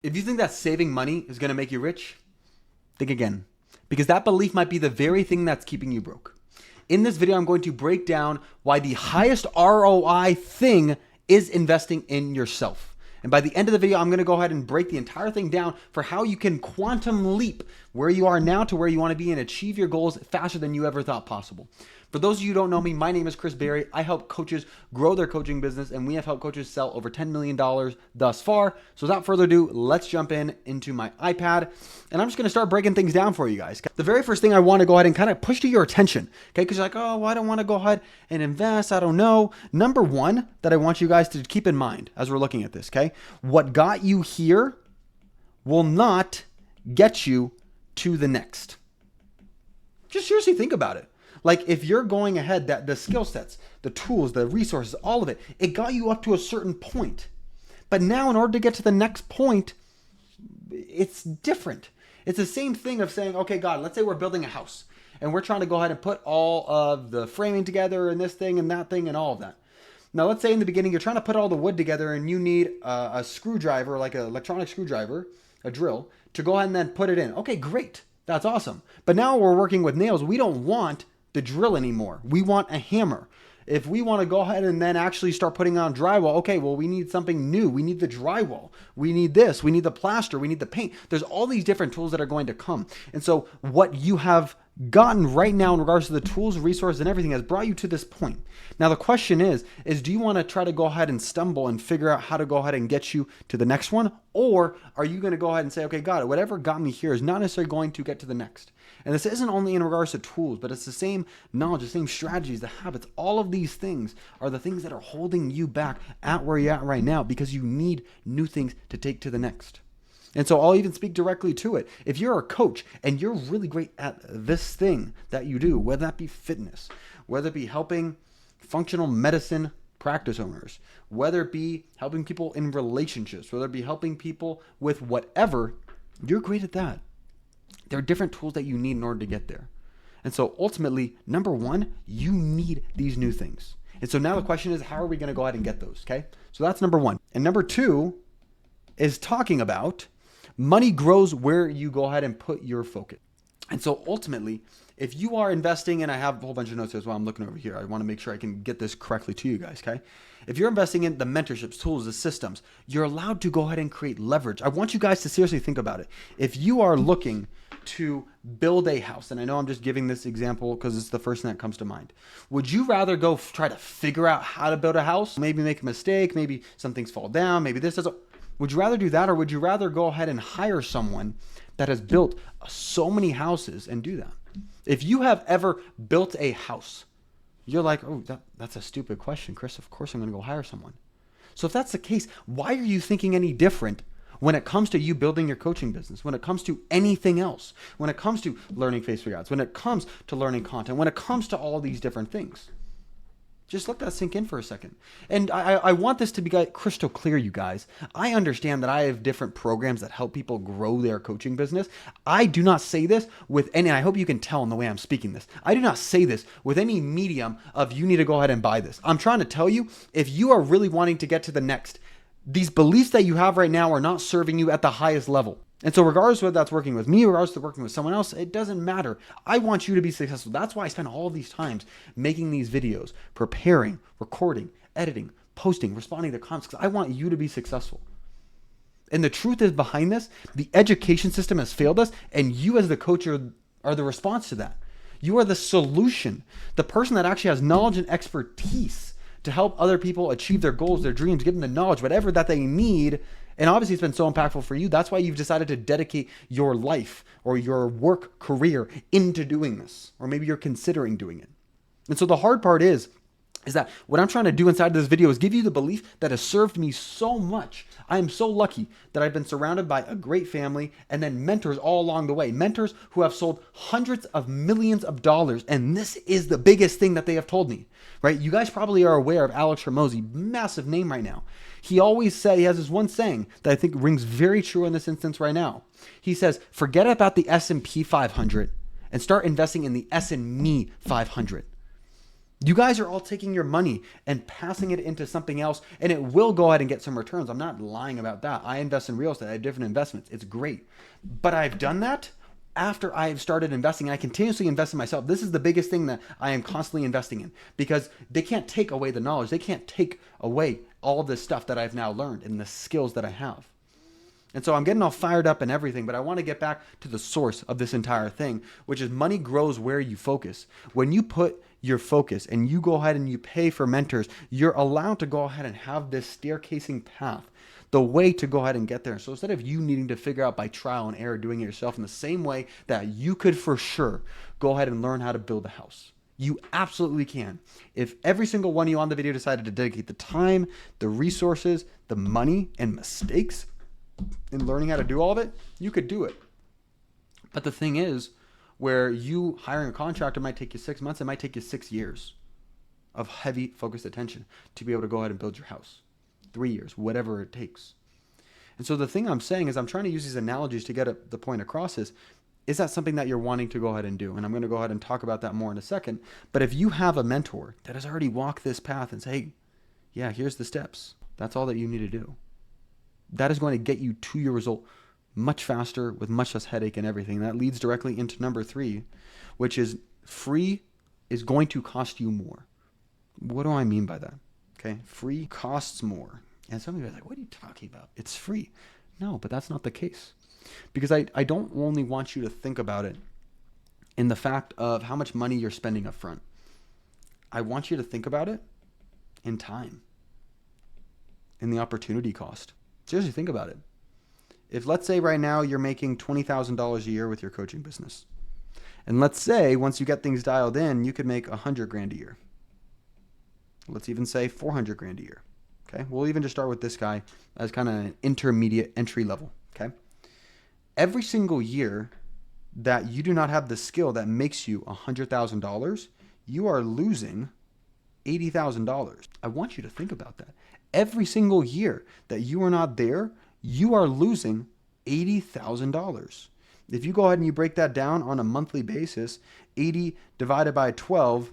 If you think that saving money is going to make you rich, think again, because that belief might be the very thing that's keeping you broke. In this video, I'm going to break down why the highest ROI thing is investing in yourself. And by the end of the video, I'm going to go ahead and break the entire thing down for how you can quantum leap where you are now to where you want to be and achieve your goals faster than you ever thought possible. For those of you who don't know me, my name is Chris Berry. I help coaches grow their coaching business, and we have helped coaches sell over $10 million thus far. So without further ado, let's jump into my iPad, and I'm just going to start breaking things down for you guys. The very first thing I want to go ahead and kind of push to your attention, okay? Because you're like, oh, well, I don't want to go ahead and invest. I don't know. Number one that I want you guys to keep in mind as we're looking at this, okay? What got you here will not get you to the next. Just seriously think about it. Like if you're going ahead, that the skill sets, the tools, the resources, all of it, it got you up to a certain point. But now in order to get to the next point, it's different. It's the same thing of saying, okay, God, let's say we're building a house and we're trying to go ahead and put all of the framing together and this thing and that thing and all of that. Now, let's say in the beginning, you're trying to put all the wood together and you need a screwdriver, like an electronic screwdriver, a drill, to go ahead and then put it in. Okay, great. That's awesome. But now we're working with nails. We don't want the drill anymore. We want a hammer. If we want to go ahead and then actually start putting on drywall, okay, well, we need something new. We need the drywall. We need this. We need the plaster. We need the paint. There's all these different tools that are going to come. And so what you have gotten right now in regards to the tools, resources, and everything has brought you to this point. Now, the question is do you want to try to go ahead and stumble and figure out how to go ahead and get you to the next one? Or are you going to go ahead and say, okay, God, whatever got me here is not necessarily going to get to the next. And this isn't only in regards to tools, but it's the same knowledge, the same strategies, the habits. All of these things are the things that are holding you back at where you're at right now because you need new things to take to the next. And so I'll even speak directly to it. If you're a coach and you're really great at this thing that you do, whether that be fitness, whether it be helping functional medicine practice owners, whether it be helping people in relationships, whether it be helping people with whatever, you're great at that. There are different tools that you need in order to get there. And so ultimately, number one, you need these new things. And so now the question is, how are we going to go ahead and get those? Okay. So that's number one. And number two is talking about money grows where you go ahead and put your focus. And so ultimately, if you are investing, and I have a whole bunch of notes as well, I'm looking over here. I want to make sure I can get this correctly to you guys, okay? If you're investing in the mentorships, tools, the systems, you're allowed to go ahead and create leverage. I want you guys to seriously think about it. If you are looking to build a house, and I know I'm just giving this example because it's the first thing that comes to mind. Would you rather go try to figure out how to build a house? Maybe make a mistake, maybe some things fall down, maybe this doesn't. Would you rather do that, or would you rather go ahead and hire someone that has built so many houses and do that? If you have ever built a house, you're like, oh, that's a stupid question, Chris. Of course I'm going to go hire someone. So if that's the case, why are you thinking any different when it comes to you building your coaching business, when it comes to anything else, when it comes to learning face regards, when it comes to learning content, when it comes to all these different things? Just let that sink in for a second. And I want this to be crystal clear, you guys. I understand that I have different programs that help people grow their coaching business. I do not say this with any, and I hope you can tell in the way I'm speaking this, I do not say this with any medium of you need to go ahead and buy this. I'm trying to tell you, if you are really wanting to get to the next, these beliefs that you have right now are not serving you at the highest level. And so regardless of whether that's working with me, regardless of working with someone else, it doesn't matter. I want you to be successful. That's why I spend all these times making these videos, preparing, recording, editing, posting, responding to comments, because I want you to be successful. And the truth is behind this, the education system has failed us, and you as the coach are the response to that. You are the solution, the person that actually has knowledge and expertise to help other people achieve their goals, their dreams, give them the knowledge, whatever that they need. And obviously it's been so impactful for you. That's why you've decided to dedicate your life or your work career into doing this, or maybe you're considering doing it. And so the hard part is that what I'm trying to do inside of this video is give you the belief that has served me so much. I am so lucky that I've been surrounded by a great family and then mentors all along the way. Mentors who have sold hundreds of millions of dollars. And this is the biggest thing that they have told me, right? You guys probably are aware of Alex Hormozi, massive name right now. He always said, he has this one saying that I think rings very true in this instance right now. He says, forget about the S&P 500 and start investing in the S&Me 500. You guys are all taking your money and passing it into something else, and it will go ahead and get some returns. I'm not lying about that. I invest in real estate. I have different investments. It's great. But I've done that after I've started investing, and I continuously invest in myself. This is the biggest thing that I am constantly investing in, because they can't take away the knowledge. They can't take away all this stuff that I've now learned and the skills that I have. And so I'm getting all fired up and everything, but I want to get back to the source of this entire thing, which is money grows where you focus. When you put your focus and you go ahead and you pay for mentors, you're allowed to go ahead and have this staircasing path, the way to go ahead and get there. So instead of you needing to figure out by trial and error, doing it yourself in the same way that you could for sure go ahead and learn how to build a house. You absolutely can. If every single one of you on the video decided to dedicate the time, the resources, the money, and mistakes in learning how to do all of it, you could do it. But the thing is, where you hiring a contractor might take you 6 months, it might take you 6 years of heavy focused attention to be able to go ahead and build your house. 3 years, whatever it takes. And so the thing I'm saying is, I'm trying to use these analogies to get the point across is that something that you're wanting to go ahead and do? And I'm going to go ahead and talk about that more in a second. But if you have a mentor that has already walked this path and say, hey, yeah, here's the steps. That's all that you need to do. That is going to get you to your result much faster with much less headache and everything. That leads directly into number 3, which is free is going to cost you more. What do I mean by that? Okay, free costs more. And some of you are like, what are you talking about? It's free. No, but that's not the case. Because I don't only want you to think about it in the fact of how much money you're spending up front. I want you to think about it in time, in the opportunity cost. Seriously, think about it. If let's say right now you're making $20,000 a year with your coaching business, and let's say once you get things dialed in, you could make $100,000 a year. Let's even say $400,000 a year. Okay, we'll even just start with this guy as kind of an intermediate entry level. Okay, every single year that you do not have the skill that makes you $100,000, you are losing $80,000. I want you to think about that. Every single year that you are not there, you are losing $80,000. If you go ahead and you break that down on a monthly basis, 80 divided by 12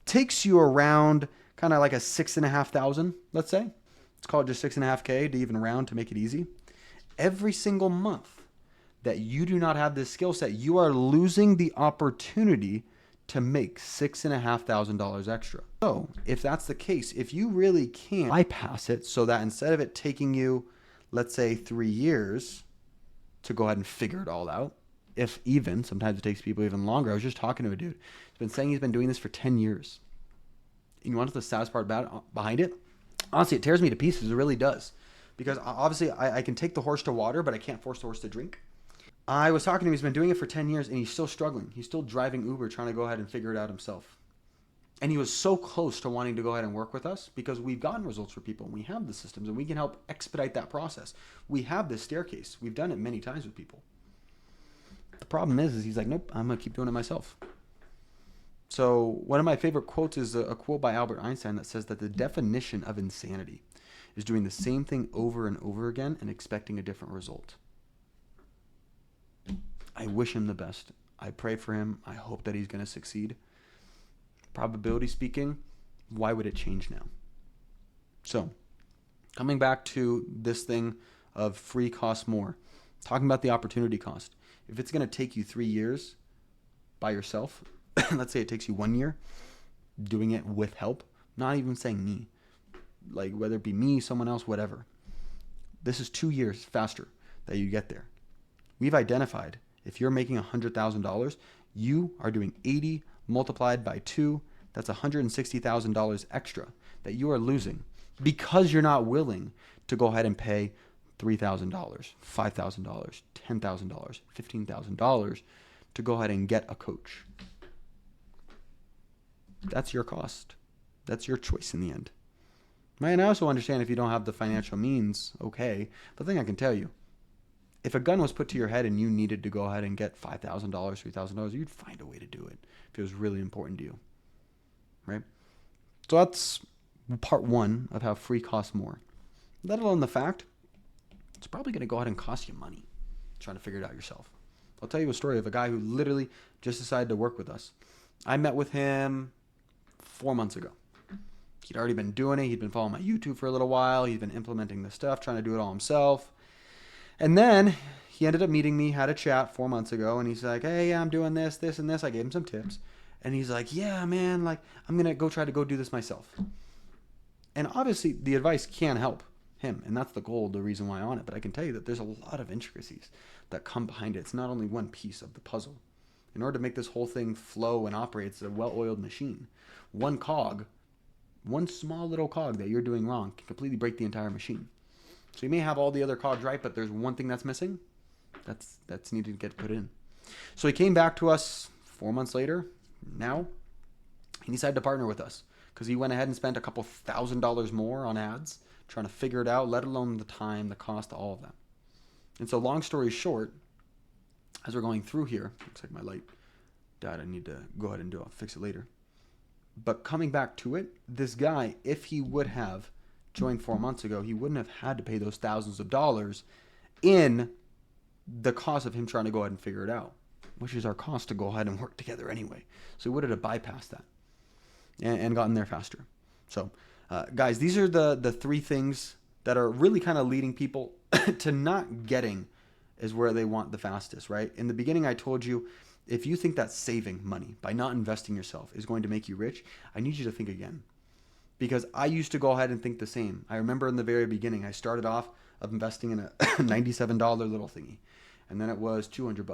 takes you around kind of like a 6,500, let's say. Let's call it just 6.5K to even round to make it easy. Every single month that you do not have this skill set, you are losing the opportunity to make $6,500 extra. So if that's the case, if you really can bypass it so that instead of it taking you, let's say 3 years to go ahead and figure it all out, if even, sometimes it takes people even longer. I was just talking to a dude. He's been saying he's been doing this for 10 years. And you want to know the saddest part behind it? Honestly, it tears me to pieces. It really does. Because obviously I can take the horse to water, but I can't force the horse to drink. I was talking to him. He's been doing it for 10 years, and he's still struggling. He's still driving Uber, trying to go ahead and figure it out himself. And he was so close to wanting to go ahead and work with us because we've gotten results for people, and we have the systems, and we can help expedite that process. We have this staircase. We've done it many times with people. The problem is he's like, nope, I'm going to keep doing it myself. So one of my favorite quotes is a quote by Albert Einstein that says that the definition of insanity is doing the same thing over and over again and expecting a different result. I wish him the best. I pray for him. I hope that he's going to succeed. Probability speaking, why would it change now? So, coming back to this thing of free costs more, talking about the opportunity cost. If it's going to take you 3 years by yourself, let's say it takes you 1 year, doing it with help, not even saying me, like whether it be me, someone else, whatever. This is 2 years faster that you get there. We've identified if you're making $100,000, you are doing 80 multiplied by 2. That's $160,000 extra that you are losing because you're not willing to go ahead and pay $3,000, $5,000, $10,000, $15,000 to go ahead and get a coach. That's your cost. That's your choice in the end. Right? And I also understand if you don't have the financial means, okay. But the thing I can tell you, if a gun was put to your head and you needed to go ahead and get $5,000, $3,000, you'd find a way to do it if it was really important to you, right? So that's part one of how free costs more. Let alone the fact it's probably going to go ahead and cost you money trying to figure it out yourself. I'll tell you a story of a guy who literally just decided to work with us. I met with him 4 months ago. He'd already been doing it. He'd been following my YouTube for a little while. He'd been implementing the stuff, trying to do it all himself. And then he ended up meeting me, had a chat 4 months ago, and he's like, hey, I'm doing this, this, and this. I gave him some tips. And he's like, yeah, man, like, I'm going to try to go do this myself. And obviously, the advice can help him. And that's the goal, the reason why I'm on it. But I can tell you that there's a lot of intricacies that come behind it. It's not only one piece of the puzzle. In order to make this whole thing flow and operate, it's a well-oiled machine. One cog, one small little cog that you're doing wrong can completely break the entire machine. So you may have all the other cogs right, but there's one thing that's missing that's needed to get put in. So he came back to us 4 months later, now, and he decided to partner with us because he went ahead and spent a couple $1,000s more on ads trying to figure it out, let alone the time, the cost, all of that. And so long story short, as we're going through here, looks like my light died. I need to go ahead and I'll fix it later. But coming back to it, this guy, if he would have joined 4 months ago, he wouldn't have had to pay those thousands of dollars in the cost of him trying to go ahead and figure it out, which is our cost to go ahead and work together anyway. So he would have bypassed that and gotten there faster. So guys, these are the three things that are really kind of leading people to not getting is where they want the fastest, right? In the beginning, I told you, if you think that saving money by not investing yourself is going to make you rich, I need you to think again. Because I used to go ahead and think the same. I remember in the very beginning, I started off of investing in a $97 little thingy. And then it was $200.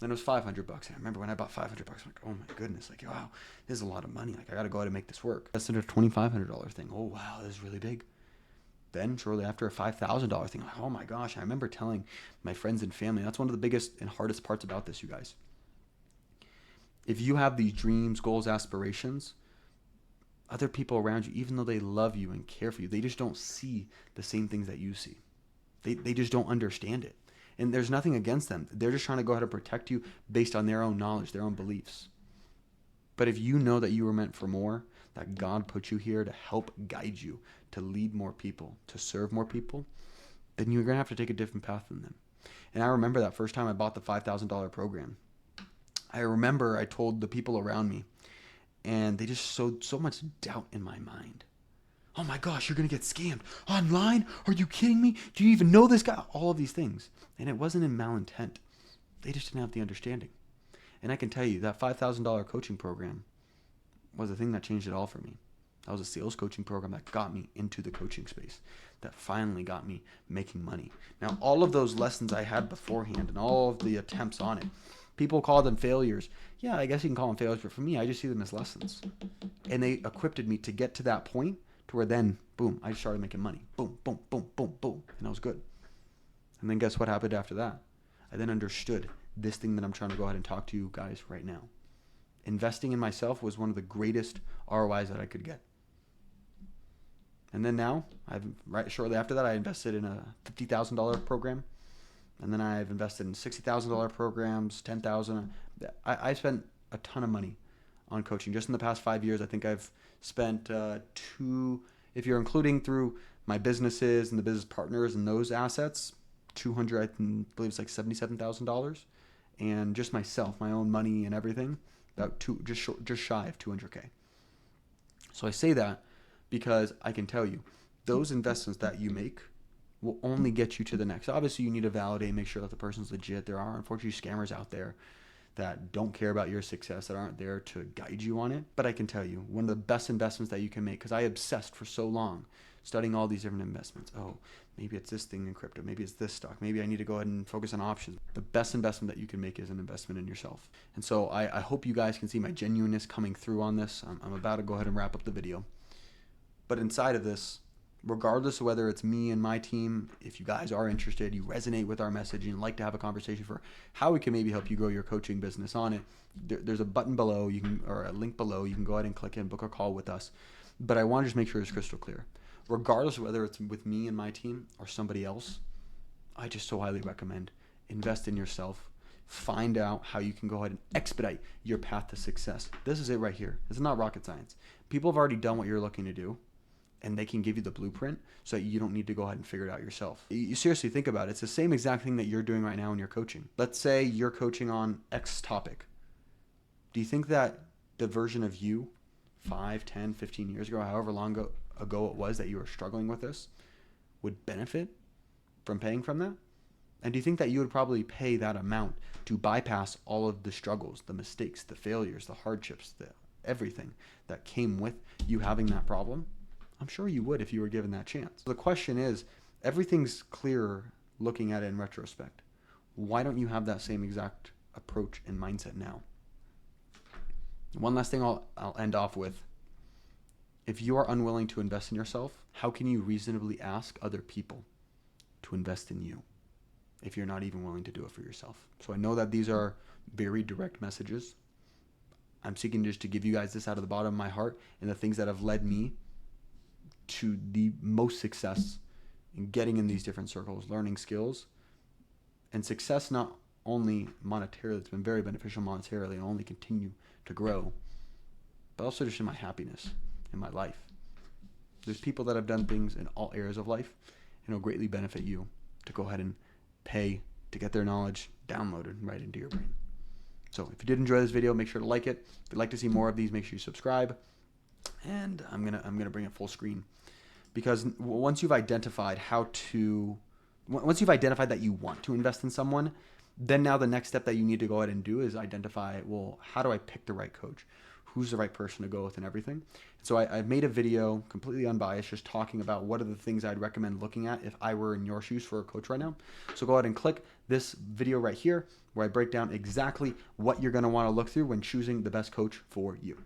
Then it was $500. I remember when I bought $500, I'm like, oh my goodness, like, wow, this is a lot of money. Like, I got to go ahead and make this work. That's a $2,500 thing. Oh, wow, this is really big. Then shortly after, a $5,000 thing. Like, oh my gosh, I remember telling my friends and family, that's one of the biggest and hardest parts about this, you guys. If you have these dreams, goals, aspirations, other people around you, even though they love you and care for you, they just don't see the same things that you see. They just don't understand it. And there's nothing against them. They're just trying to go ahead and protect you based on their own knowledge, their own beliefs. But if you know that you were meant for more, that God put you here to help guide you, to lead more people, to serve more people, then you're going to have to take a different path than them. And I remember that first time I bought the $5,000 program. I remember I told the people around me, and they just sowed so much doubt in my mind. Oh my gosh, you're going to get scammed online? Are you kidding me? Do you even know this guy? All of these things. And it wasn't in malintent. They just didn't have the understanding. And I can tell you that $5,000 coaching program was the thing that changed it all for me. That was a sales coaching program that got me into the coaching space, that finally got me making money. Now, all of those lessons I had beforehand and all of the attempts on it, people call them failures. Yeah, I guess you can call them failures, but for me, I just see them as lessons. And they equipped me to get to that point to where then, boom, I started making money. Boom, boom, boom, boom, boom. And I was good. And then guess what happened after that? I then understood this thing that I'm trying to go ahead and talk to you guys right now. Investing in myself was one of the greatest ROIs that I could get. And then now, shortly after that, I invested in a $50,000 program. And then I've invested in $60,000 programs, $10,000. I spent a ton of money on coaching. Just in the past 5 years, I think I've spent if you're including through my businesses and the business partners and those assets, I believe it's like $77,000. And just myself, my own money and everything, about just shy of $200K. So I say that because I can tell you, those investments that you make will only get you to the next. Obviously, you need to validate, make sure that the person's legit. There are unfortunately scammers out there that don't care about your success, that aren't there to guide you on it. But I can tell you, one of the best investments that you can make, because I obsessed for so long studying all these different investments. Oh, maybe it's this thing in crypto. Maybe it's this stock. Maybe I need to go ahead and focus on options. The best investment that you can make is an investment in yourself. And so I hope you guys can see my genuineness coming through on this. I'm about to go ahead and wrap up the video. But inside of this, regardless of whether it's me and my team, if you guys are interested, you resonate with our message and like to have a conversation for how we can maybe help you grow your coaching business on it, there's a button below, or a link below. You can go ahead and click in, book a call with us. But I want to just make sure it's crystal clear. Regardless of whether it's with me and my team or somebody else, I just so highly recommend invest in yourself. Find out how you can go ahead and expedite your path to success. This is it right here. It's not rocket science. People have already done what you're looking to do, and they can give you the blueprint so that you don't need to go ahead and figure it out yourself. You seriously think about it. It's the same exact thing that you're doing right now in your coaching. Let's say you're coaching on X topic. Do you think that the version of you 5, 10, 15 years ago, however long ago it was that you were struggling with this, would benefit from paying from that? And do you think that you would probably pay that amount to bypass all of the struggles, the mistakes, the failures, the hardships, everything that came with you having that problem? I'm sure you would if you were given that chance. The question is, everything's clearer looking at it in retrospect. Why don't you have that same exact approach and mindset now? One last thing I'll end off with. If you are unwilling to invest in yourself, how can you reasonably ask other people to invest in you if you're not even willing to do it for yourself? So I know that these are very direct messages. I'm seeking just to give you guys this out of the bottom of my heart and the things that have led me to the most success in getting in these different circles, learning skills, and success not only monetarily, it's been very beneficial monetarily and only continue to grow, but also just in my happiness, in my life. There's people that have done things in all areas of life, and it'll greatly benefit you to go ahead and pay to get their knowledge downloaded right into your brain. So if you did enjoy this video, make sure to like it. If you'd like to see more of these, make sure you subscribe. And I'm gonna bring it full screen, because once you've identified once you've identified that you want to invest in someone, then now the next step that you need to go ahead and do is identify, well, how do I pick the right coach? Who's the right person to go with and everything? So I've made a video completely unbiased, just talking about what are the things I'd recommend looking at if I were in your shoes for a coach right now. So go ahead and click this video right here where I break down exactly what you're going to want to look through when choosing the best coach for you.